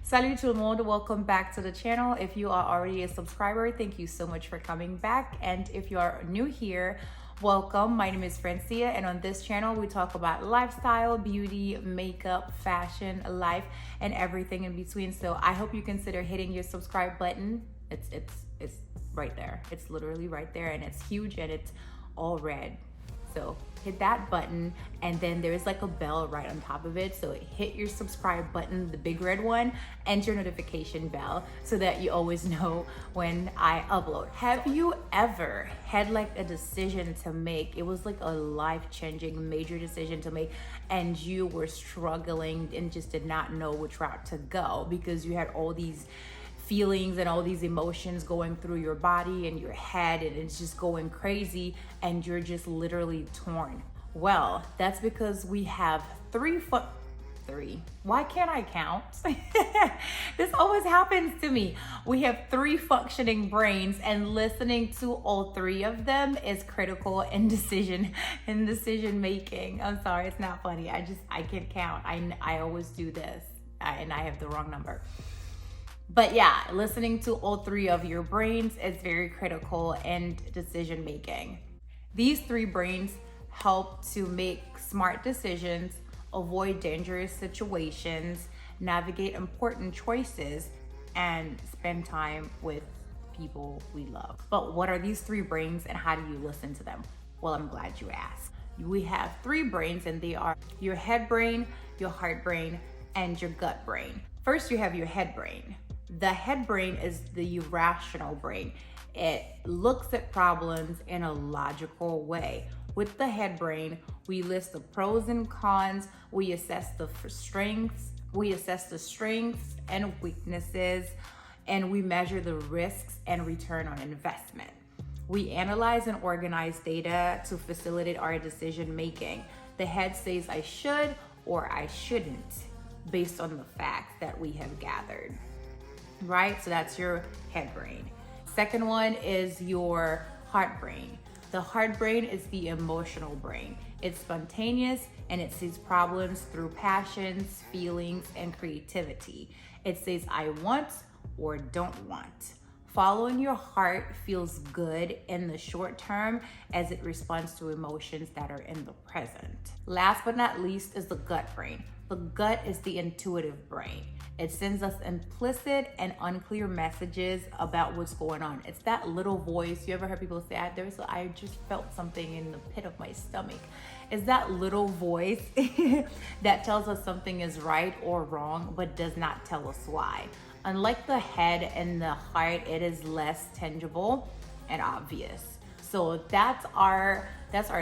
Salut tout le monde, welcome back to the channel. If you are already a subscriber, thank you so much for coming back. And if you are new here, welcome. My name is Francia, and on this channel we talk about lifestyle, beauty, makeup, fashion, life, and everything in between. So I hope you consider hitting your subscribe button. It's right there. It's literally right there, and it's huge, and it's all red. So hit that button, and then there's like a bell right on top of it. So hit your subscribe button, the big red one, and your notification bell so that you always know when I upload. Have you ever had like a decision to make? It was like a life-changing major decision to make, and you were struggling and just did not know which route to go because you had all these feelings and all these emotions going through your body and your head, and it's just going crazy, and you're just literally torn. Well, that's because we have three. Why can't I count? This always happens to me. We have three functioning brains, and listening to all three of them is critical in decision making. I'm sorry, it's not funny. I can't count. I always do this, and I have the wrong number. But yeah, listening to all three of your brains is very critical in decision making. These three brains help to make smart decisions, avoid dangerous situations, navigate important choices, and spend time with people we love. But what are these three brains, and how do you listen to them? Well, I'm glad you asked. We have three brains, and they are your head brain, your heart brain, and your gut brain. First, you have your head brain. The head brain is the rational brain. It looks at problems in a logical way. With the head brain, we list the pros and cons, we assess the strengths and weaknesses, and we measure the risks and return on investment. We analyze and organize data to facilitate our decision making. The head says I should or I shouldn't based on the facts that we have gathered. Right? So that's your head brain. Second one is your heart brain. The heart brain is the emotional brain. It's spontaneous, and it sees problems through passions, feelings, and creativity. It says I want or don't want. Following your heart feels good in the short term as it responds to emotions that are in the present. Last but not least is the gut brain. The gut is the intuitive brain. It sends us implicit and unclear messages about what's going on. It's that little voice. You ever heard people say, I just felt something in the pit of my stomach. It's that little voice that tells us something is right or wrong, but does not tell us why. Unlike the head and the heart, it is less tangible and obvious. So that's our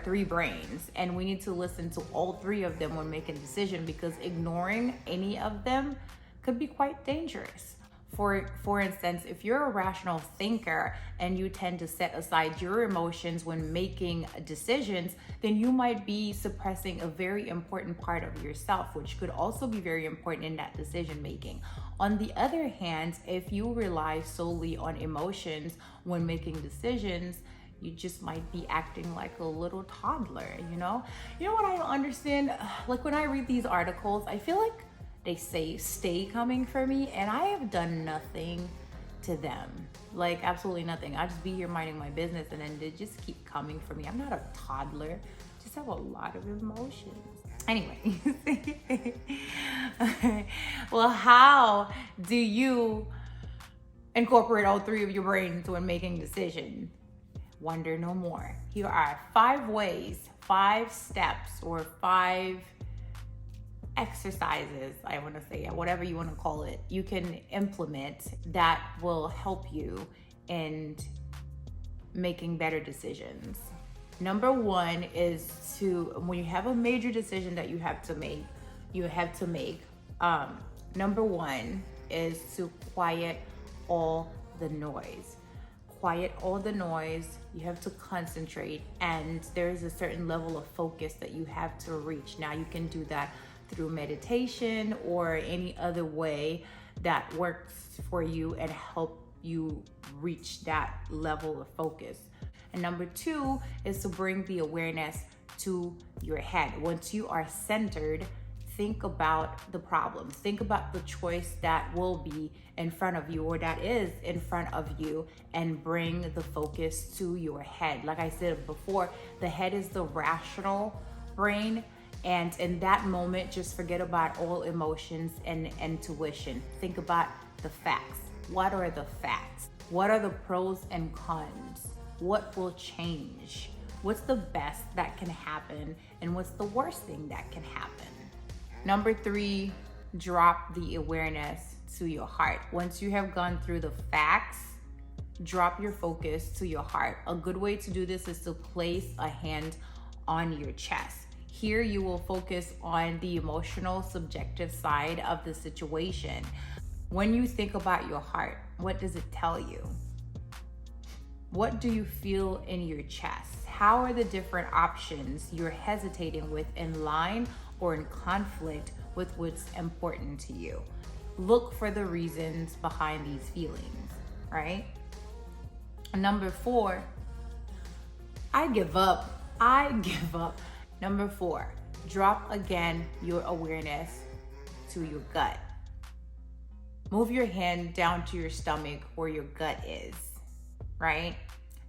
three brains, and we need to listen to all three of them when making a decision, because ignoring any of them could be quite dangerous. For instance, if you're a rational thinker and you tend to set aside your emotions when making decisions, then you might be suppressing a very important part of yourself, which could also be very important in that decision making. On the other hand, if you rely solely on emotions when making decisions, you just might be acting like a little toddler, you know? You know what I don't understand? Like when I read these articles, I feel like they say stay coming for me, and I have done nothing to them. Like absolutely nothing. I just be here minding my business, and then they just keep coming for me. I'm not a toddler. I just have a lot of emotions. Anyway, well, how do you incorporate all three of your brains when making decisions? Wonder no more. Here are 5 ways, 5 steps, or 5 exercises, I want to say, whatever you want to call it, you can implement that will help you in making better decisions. Number 1 is when you have a major decision that you have to make, number 1 is to quiet all the noise. Quiet all the noise. You have to concentrate, and there's a certain level of focus that you have to reach. Now you can do that through meditation or any other way that works for you and help you reach that level of focus. And number 2 is to bring the awareness to your head. Once you are centered, think about the problem. Think about the choice that will be in front of you or that is in front of you, and bring the focus to your head. Like I said before, the head is the rational brain. And in that moment, just forget about all emotions and intuition. Think about the facts. What are the facts? What are the pros and cons? What will change? What's the best that can happen? And what's the worst thing that can happen? Number 3, drop the awareness to your heart. Once you have gone through the facts, drop your focus to your heart. A good way to do this is to place a hand on your chest. Here you will focus on the emotional, subjective side of the situation. When you think about your heart, what does it tell you? What do you feel in your chest? How are the different options you're hesitating with in line or in conflict with what's important to you? Look for the reasons behind these feelings, right? Number 4, I give up. Number 4, drop again your awareness to your gut. Move your hand down to your stomach where your gut is, right?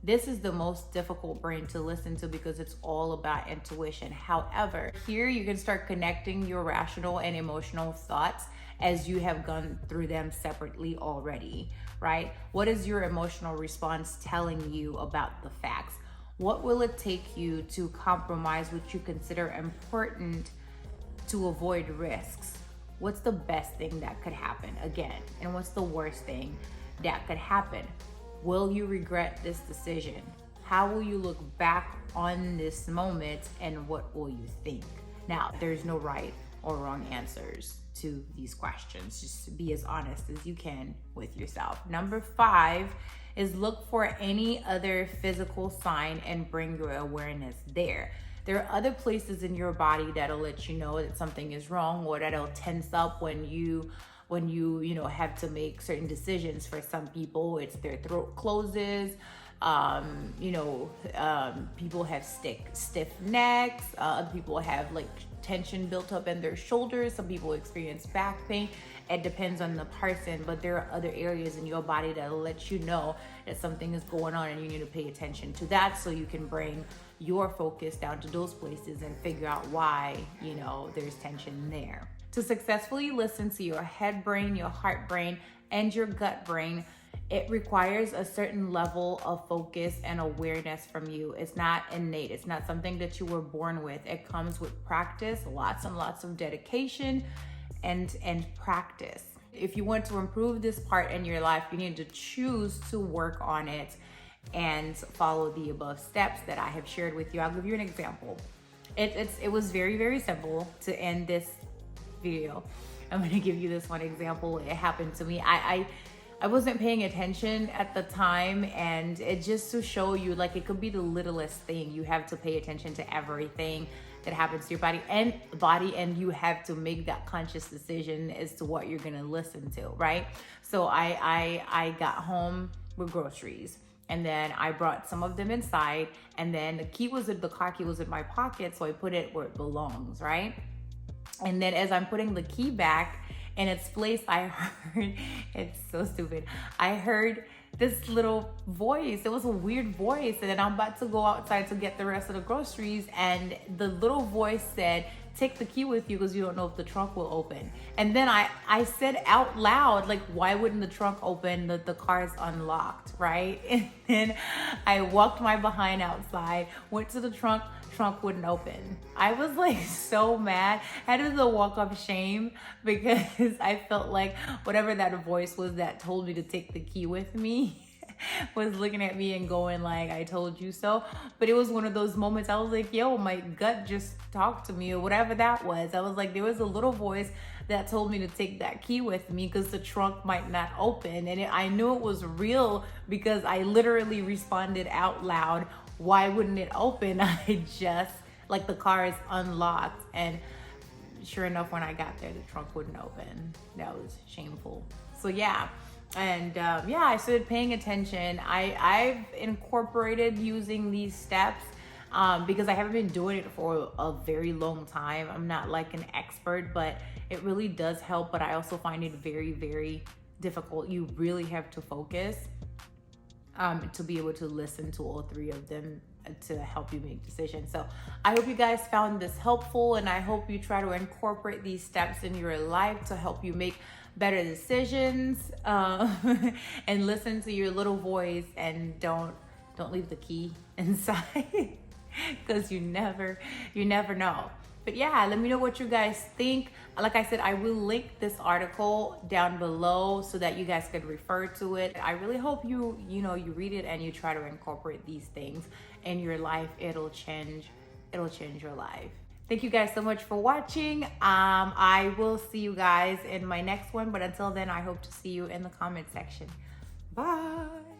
This is the most difficult brain to listen to because it's all about intuition. However, here you can start connecting your rational and emotional thoughts as you have gone through them separately already, right? What is your emotional response telling you about the facts? What will it take you to compromise what you consider important to avoid risks? What's the best thing that could happen again? And what's the worst thing that could happen? Will you regret this decision? How will you look back on this moment, and what will you think? Now, there's no right or wrong answers to these questions. Just be as honest as you can with yourself. Number 5 is look for any other physical sign and bring your awareness there. There are other places in your body that'll let you know that something is wrong, or that'll tense up when you have to make certain decisions. For some people, it's their throat closes. People have stiff necks. Other people have like tension built up in their shoulders. Some people experience back pain. It depends on the person, but there are other areas in your body that'll let you know that something is going on, and you need to pay attention to that so you can bring your focus down to those places and figure out why, there's tension there. To successfully listen to your head brain, your heart brain, and your gut brain, it requires a certain level of focus and awareness from you. It's not innate. It's not something that you were born with. It comes with practice, lots and lots of dedication and practice. If you want to improve this part in your life, you need to choose to work on it and follow the above steps that I have shared with you. I'll give you an example. It was very, very simple to end this video. I'm going to give you this one example. It happened to me. I wasn't paying attention at the time, and it just to show you, like, it could be the littlest thing. You have to pay attention to everything that happens to your body, and you have to make that conscious decision as to what you're going to listen to, right? So I got home with groceries, and then I brought some of them inside, and then the car key was in my pocket, so I put it where it belongs, right? And then as I'm putting the key back in its place, I heard, it's so stupid, I heard this little voice. It was a weird voice. And then I'm about to go outside to get the rest of the groceries, and the little voice said, take the key with you because you don't know if the trunk will open. And then I said out loud, like, why wouldn't the trunk open? The car is unlocked, right? And then I walked my behind outside, went to the trunk wouldn't open. I was like so mad. I had to do the walk of shame because I felt like whatever that voice was that told me to take the key with me was looking at me and going like, I told you so. But it was one of those moments I was like, yo, my gut just talked to me, or whatever that was. I was like, there was a little voice that told me to take that key with me because the trunk might not open. And I knew it was real because I literally responded out loud, why wouldn't it open? I just, like, the car is unlocked. And sure enough, when I got there, the trunk wouldn't open. That was shameful. So yeah. And I started paying attention. I've incorporated using these steps. because I haven't been doing it for a very long time. I'm not like an expert, but it really does help. But I also find it very, very difficult. You really have to focus to be able to listen to all three of them to help you make decisions. So I hope you guys found this helpful, and I hope you try to incorporate these steps in your life to help you make better decisions, and listen to your little voice, and don't leave the key inside because you never know. But yeah, let me know what you guys think. Like I said, I will link this article down below so that you guys could refer to it. I really hope you read it and you try to incorporate these things in your life. It'll change your life. Thank you guys so much for watching. I will see you guys in my next one, but until then, I hope to see you in the comment section. Bye.